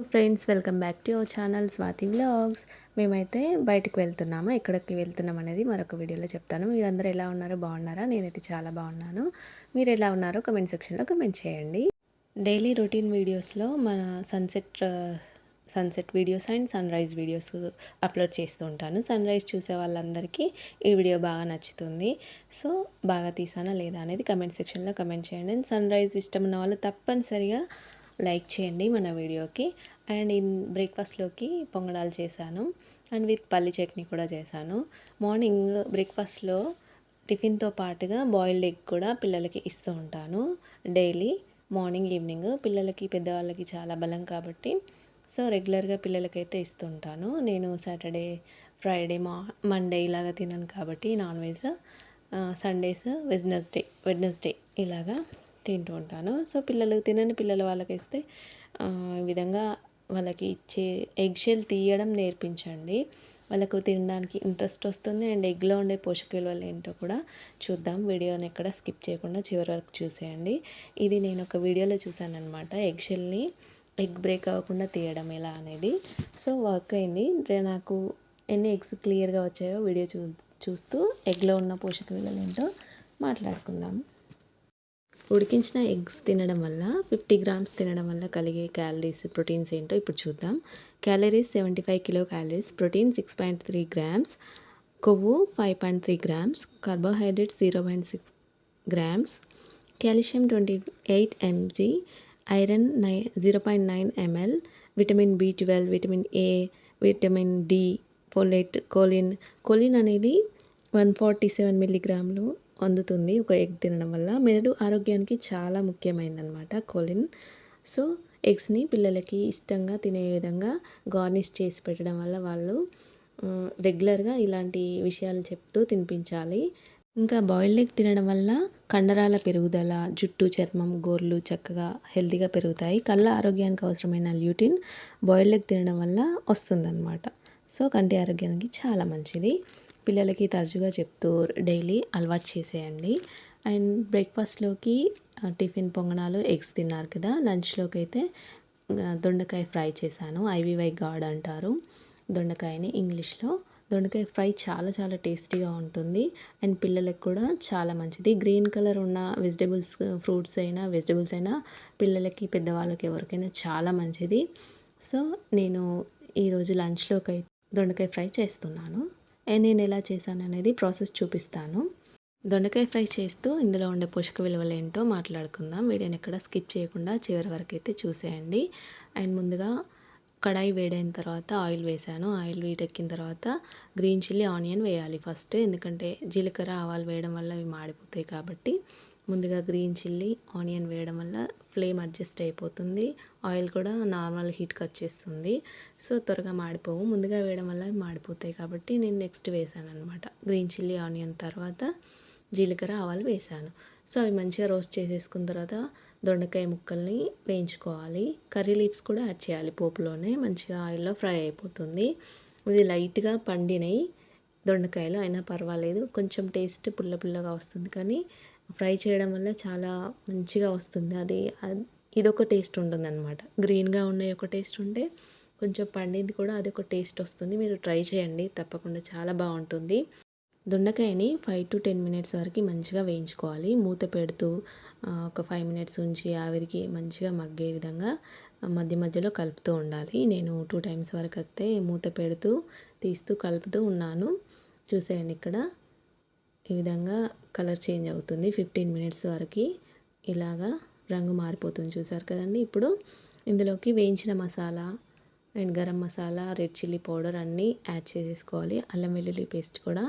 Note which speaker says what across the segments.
Speaker 1: Friends, welcome back to our channel Swathi vlogs. మేమైతే బయటికి వెళ్తున్నాము. ఎక్కడికి వెళ్తున్నాం అనేది మరొక వీడియోలో చెప్తాను. మీరందరూ ఎలా ఉన్నారో, బాగున్నారా? నేనైతే చాలా బాగున్నాను. మీరు ఎలా ఉన్నారో కమెంట్ సెక్షన్లో కమెంట్ చేయండి. డైలీ రొటీన్ వీడియోస్లో మన sunset videos and sunrise videos upload చేస్తూ ఉంటాను. సన్ రైజ్ చూసే వాళ్ళందరికీ ఈ వీడియో బాగా నచ్చుతుంది. సో బాగా తీసానా లేదా అనేది కమెంట్ సెక్షన్లో కమెంట్ చేయండి. అండ్ సన్ రైజ్ ఇష్టం ఉన్న వాళ్ళు తప్పనిసరిగా లైక్ చేయండి మన వీడియోకి. అండ్ బ్రేక్ఫాస్ట్లోకి పొంగడాలు చేశాను అండ్ విత్ పల్లి చట్నీ కూడా చేశాను. మార్నింగ్ బ్రేక్ఫాస్ట్లో టిఫిన్తో పాటుగా బాయిల్డ్ ఎగ్ కూడా పిల్లలకి ఇస్తూ ఉంటాను. డైలీ మార్నింగ్ ఈవినింగ్ పిల్లలకి పెద్దవాళ్ళకి చాలా బలం కాబట్టి సో రెగ్యులర్గా పిల్లలకైతే ఇస్తుంటాను. నేను సాటర్డే ఫ్రైడే మండే ఇలాగ తినను కాబట్టి నాన్ వెజ్. సండేస్ వెడ్నెస్డే ఇలాగా తింటూ ఉంటాను. సో పిల్లలు తినని పిల్లల వాళ్ళకి ఇస్తే ఈ విధంగా వాళ్ళకి ఇచ్చే ఎగ్ షెల్ తీయడం నేర్పించండి. వాళ్ళకు తినడానికి ఇంట్రెస్ట్ వస్తుంది. అండ్ ఎగ్లో ఉండే పోషక విలువలు ఏంటో కూడా చూద్దాం. వీడియోని ఎక్కడ స్కిప్ చేయకుండా చివరి వరకు చూసేయండి. ఇది నేను ఒక వీడియోలో చూసాను అనమాట. ఎగ్ షెల్ని ఎగ్ బ్రేక్ అవ్వకుండా తీయడం ఎలా అనేది. సో వర్క్ అయింది. నాకు ఎన్ని ఎగ్స్ క్లియర్గా వచ్చాయో వీడియో చూస్తూ ఎగ్లో ఉన్న పోషక విలువలు ఏంటో మాట్లాడుకుందాం. ఉడికించిన ఎగ్స్ తినడం వల్ల 50 గ్రామ్స్ తినడం వల్ల కలిగే క్యాలరీస్, ప్రోటీన్స్ ఏంటో ఇప్పుడు చూద్దాం. Calories 75 kilo calories, protein 6.3 grams, కొవ్వు 5.3 grams, carbohydrates 0.6 grams, calcium 28 mg, iron 0.9 ml, vitamin B12, vitamin A, vitamin D, folate, choline అనేది 147 మిల్లీగ్రాములు అందుతుంది ఒక ఎగ్ తినడం వల్ల. మెదడు ఆరోగ్యానికి చాలా ముఖ్యమైనదన్నమాట కోలిన్. సో ఎగ్స్ని పిల్లలకి ఇష్టంగా తినే విధంగా గార్నిష్ చేసి పెట్టడం వల్ల వాళ్ళు రెగ్యులర్గా ఇలాంటి విషయాలు చెప్తూ తినిపించాలి. ఇంకా బాయిల్డ్ ఎగ్ తినడం వల్ల కండరాల పెరుగుదల, జుట్టు, చర్మం, గోర్లు చక్కగా హెల్తీగా పెరుగుతాయి. కళ్ళ ఆరోగ్యానికి అవసరమైన ల్యూటిన్ బాయిల్డ్ ఎగ్ తినడం వల్ల వస్తుందన్నమాట. సో కంటి ఆరోగ్యానికి చాలా మంచిది. పిల్లలకి తరచుగా చెప్తూ డైలీ అలవాటు చేసేయండి. అండ్ బ్రేక్ఫాస్ట్లోకి టిఫిన్ పొంగనాలు ఎగ్స్ తిన్నారు కదా. లంచ్లోకి అయితే దొండకాయ ఫ్రై చేశాను. ఐవివై గాడ్ అంటారు దొండకాయని ఇంగ్లీష్లో. దొండకాయ ఫ్రై చాలా చాలా టేస్టీగా ఉంటుంది. అండ్ పిల్లలకు కూడా చాలా మంచిది. గ్రీన్ కలర్ ఉన్న వెజిటబుల్స్, ఫ్రూట్స్ అయినా వెజిటబుల్స్ అయినా పిల్లలకి, పెద్దవాళ్ళకి ఎవరికైనా చాలా మంచిది. సో నేను ఈరోజు లంచ్లోకి అయితే దొండకాయ ఫ్రై చేస్తున్నాను. అండ్ నేను ఎలా చేశాను అనేది ప్రాసెస్ చూపిస్తాను. దొండకాయ ఫ్రై చేస్తూ ఇందులో ఉండే పోషక విలువలు ఏంటో మాట్లాడుకుందాం. వీడియోని ఎక్కడ స్కిప్ చేయకుండా చివరి వరకు అయితే చూసేయండి. అండ్ ముందుగా కడాయి వేడైన తర్వాత ఆయిల్ వేసాను. ఆయిల్ వేడెక్కిన తర్వాత గ్రీన్ చిల్లీ, ఆనియన్ వేయాలి ఫస్ట్. ఎందుకంటే జీలకర్ర, ఆవాలు వేయడం వల్ల అవి మాడిపోతాయి కాబట్టి ముందుగా గ్రీన్ చిల్లీ, ఆనియన్ వేయడం వల్ల ఫ్లేమ్ అడ్జస్ట్ అయిపోతుంది. ఆయిల్ కూడా నార్మల్ హీట్కి వచ్చేస్తుంది. సో త్వరగా మాడిపోవు. ముందుగా వేయడం వల్ల మాడిపోతాయి కాబట్టి నేను నెక్స్ట్ వేసాను అనమాట. గ్రీన్ చిల్లీ, ఆనియన్ తర్వాత జీలకర్ర, ఆవాలు వేసాను. సో అవి మంచిగా రోస్ట్ చేసేసుకున్న తర్వాత దొండకాయ ముక్కల్ని వేయించుకోవాలి. కర్రీ లీవ్స్ కూడా యాడ్ చేయాలి పోపులోనే. మంచిగా ఆయిల్లో ఫ్రై అయిపోతుంది. ఇది లైట్గా పండినవి దొండకాయలు అయినా పర్వాలేదు. కొంచెం టేస్ట్ పుల్ల పుల్లగా వస్తుంది కానీ ఫ్రై చేయడం వల్ల చాలా మంచిగా వస్తుంది. ఇదొక టేస్ట్ ఉంటుందన్నమాట. గ్రీన్గా ఉన్నాయి ఒక టేస్ట్ ఉంటే కొంచెం పండింది కూడా అదొక టేస్ట్ వస్తుంది. మీరు ట్రై చేయండి తప్పకుండా, చాలా బాగుంటుంది. దొండకాయని 5 to 10 మినిట్స్ వరకు మంచిగా వేయించుకోవాలి. మూత పెడుతూ ఒక 5 మినిట్స్ ఉంచి ఆవిరికి మంచిగా మగ్గే విధంగా మధ్య మధ్యలో కలుపుతూ ఉండాలి. నేను 2 times వరకు అయితే మూత పెడుతూ తీస్తూ కలుపుతూ ఉన్నాను. చూసేయండి ఇక్కడ ఈ విధంగా కలర్ చేంజ్ అవుతుంది. 15 మినిట్స్ వరకు ఇలాగా రంగు మారిపోతుంది. చూసారు కదండి. ఇప్పుడు ఇందులోకి వేయించిన masala and garam masala, red chilli powder అన్నీ యాడ్ చేసేసుకోవాలి. అల్లం వెల్లుల్లి పేస్ట్ కూడా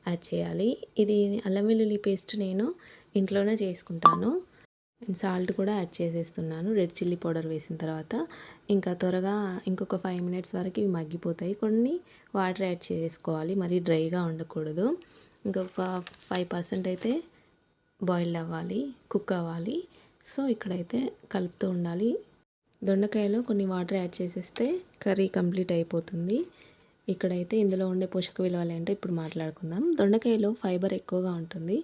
Speaker 1: యాడ్ చేయాలి. ఇది అల్లం వెల్లుల్లి పేస్ట్ నేను ఇంట్లోనే చేసుకుంటాను. అండ్ సాల్ట్ కూడా యాడ్ చేసేస్తున్నాను రెడ్ చిల్లీ పౌడర్ వేసిన తర్వాత. ఇంకా త్వరగా ఇంకొక 5 మినిట్స్ వరకు ఇవి మగ్గిపోతాయి. కొన్ని వాటర్ యాడ్ చేసుకోవాలి, మరీ డ్రైగా ఉండకూడదు. ఇంకొక 5% అయితే బాయిల్డ్ అవ్వాలి, కుక్ అవ్వాలి. సో ఇక్కడైతే కలుపుతూ ఉండాలి. దొండకాయలో కొన్ని వాటర్ యాడ్ చేసేస్తే కర్రీ కంప్లీట్ అయిపోతుంది. ఇక్కడైతే ఇందులో ఉండే పోషక విలువలు ఏంటో ఇప్పుడు మాట్లాడుకుందాం. దొండకాయలో ఫైబర్ ఎక్కువగా ఉంటుంది.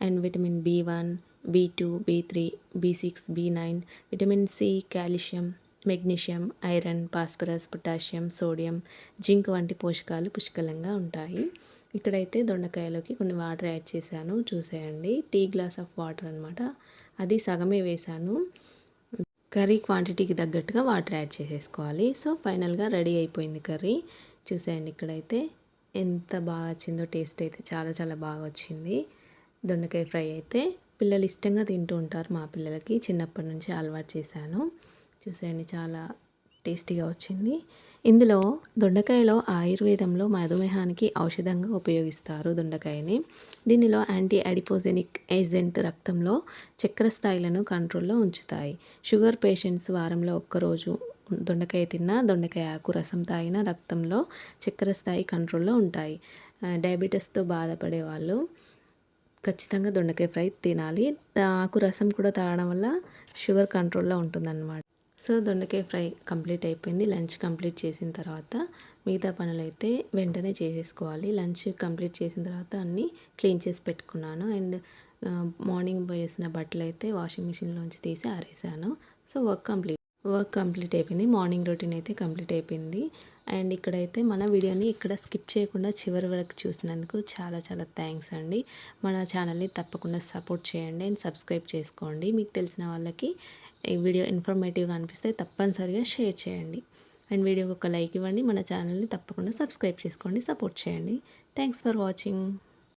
Speaker 1: And vitamin B1, B2, B3, B6, B9, vitamin C, calcium, magnesium, iron, phosphorus, potassium, sodium, zinc వంటి పోషకాలు పుష్కలంగా ఉంటాయి. ఇక్కడైతే దొండకాయలోకి కొన్ని వాటర్ యాడ్ చేశాను చూసేయండి. టీ గ్లాస్ ఆఫ్ వాటర్ అనమాట. అది సగమే వేశాను. కర్రీ క్వాంటిటీకి తగ్గట్టుగా వాటర్ యాడ్ చేసేసుకోవాలి. సో ఫైనల్గా రెడీ అయిపోయింది కర్రీ. చూసేయండి ఇక్కడైతే ఎంత బాగా వచ్చిందో. టేస్ట్ అయితే చాలా చాలా బాగా వచ్చింది. దొండకాయ ఫ్రై అయితే పిల్లలు ఇష్టంగా తింటూ ఉంటారు. మా పిల్లలకి చిన్నప్పటి నుంచి అలవాటు చేశాను. చూసేయండి చాలా టేస్టీగా వచ్చింది. ఇందులో దొండకాయలో ఆయుర్వేదంలో మధుమేహానికి ఔషధంగా ఉపయోగిస్తారు దొండకాయని. దీనిలో యాంటీ అడిపోజెనిక్ ఏజెంట్ రక్తంలో చక్కెర స్థాయిలను కంట్రోల్లో ఉంచుతాయి. షుగర్ పేషెంట్స్ వారంలో ఒక్కరోజు దొండకాయ తిన్నా, దొండకాయ ఆకు రసం తాగినా రక్తంలో చక్కెర స్థాయి కంట్రోల్లో ఉంటాయి. డయాబెటీస్తో బాధపడే వాళ్ళు ఖచ్చితంగా దొండకాయ ఫ్రై తినాలి. ఆకు రసం కూడా తాగడం వల్ల షుగర్ కంట్రోల్లో ఉంటుందన్నమాట. సో దొండకాయ ఫ్రై కంప్లీట్ అయిపోయింది. లంచ్ కంప్లీట్ చేసిన తర్వాత మిగతా పనులైతే వెంటనే చేసేసుకోవాలి. లంచ్ కంప్లీట్ చేసిన తర్వాత అన్నీ క్లీన్ చేసి పెట్టుకున్నాను. అండ్ మార్నింగ్ వేసిన బట్టలు అయితే వాషింగ్ మిషన్లోంచి తీసి ఆరేసాను. సో వర్క్ కంప్లీట్ అయిపోయింది. మార్నింగ్ రొటీన్ అయితే కంప్లీట్ అయిపోయింది. అండ్ ఇక్కడైతే మన వీడియోని ఇక్కడ స్కిప్ చేయకుండా చివరి వరకు చూసినందుకు చాలా చాలా థ్యాంక్స్ అండి. మన ఛానల్ని తప్పకుండా సపోర్ట్ చేయండి అండ్ సబ్స్క్రైబ్ చేసుకోండి. మీకు తెలిసిన వాళ్ళకి ఈ వీడియో ఇన్ఫర్మేటివ్గా అనిపిస్తే తప్పనిసరిగా షేర్ చేయండి. అండ్ వీడియోకి ఒక లైక్ ఇవ్వండి. మన ఛానల్ని తప్పకుండా సబ్స్క్రైబ్ చేసుకోండి, సపోర్ట్ చేయండి. Thanks for watching.